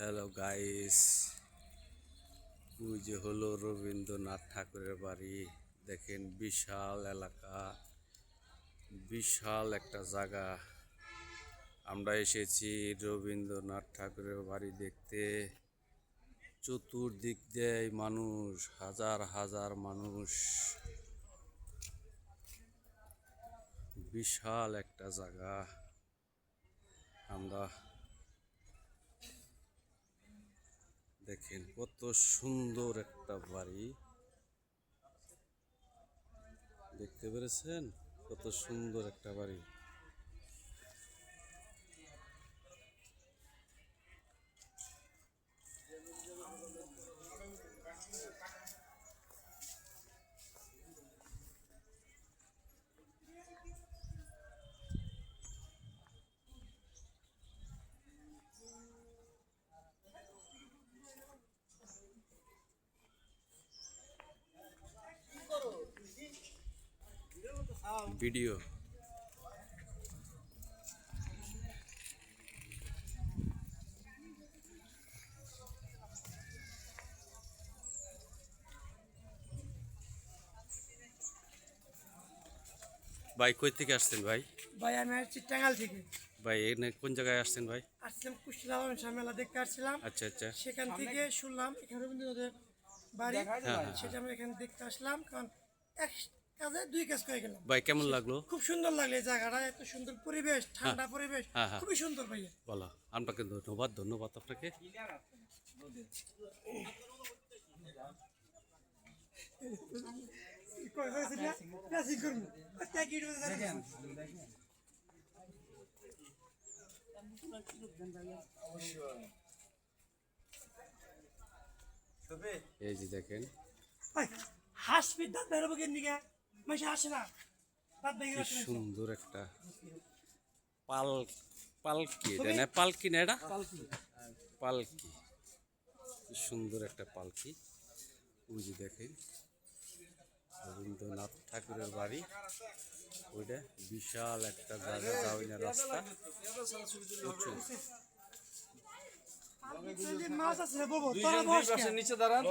Hello guys, ওই যে হলো রবীন্দ্রনাথ ঠাকুরের বাড়ি। দেখেন বিশাল এলাকা, বিশাল একটা জায়গা। আমরা এসেছি রবীন্দ্রনাথ ঠাকুরের বাড়ি দেখতে। চতুর্দিক দিয়ে মানুষ, হাজার হাজার মানুষ। বিশাল একটা জায়গা। আমরা দেখেন কত সুন্দর একটা বাড়ি, দেখতে পেরেছেন? কত সুন্দর একটা বাড়ি। ভিডিও ভাই, কই থেকে আসছেন ভাই? ভাই আমি আসছি টাঙ্গাইল থেকে। ভাই এখানে কোন জায়গায় আসছেন ভাই? আসছিলাম কুষ্টিয়া মেলা দেখতে আসছিলাম। আচ্ছা আচ্ছা। সেখান থেকে শুনলাম এখানে রবীন্দ্রনাথের বাড়ি, হ্যাঁ। সেটা আমরা এখানে দেখতে আসলাম। কারণ এক কাজে দুই কাজ করে গেলাম। ভাই কেমন লাগলো? খুব সুন্দর লাগলো এই জায়গাটা, এত সুন্দর পরিবেশ, ঠান্ডা পরিবেশ, হ্যাঁ। খুবই সুন্দর ভাইয়া। বলো, আপনাকে ধন্যবাদ। ধন্যবাদ আপনাকে। এই যে দেখেন হাসবি দাঁত বেরোবো কেন দিকে, মাসে হাসে না, দাঁত কি বেরিয়ে সুন্দর একটা পালকি। এটা না পালকি, না এটা পালকি। কি সুন্দর একটা পালকি। ওই যে দেখেন রবীন্দ্রনাথ ঠাকুরের বাড়ি। ওইটা বিশাল একটা জায়গা, যাওয়ার রাস্তা। মাছ আছে না বাবু, তোরা বস নিচে দাঁড়ান।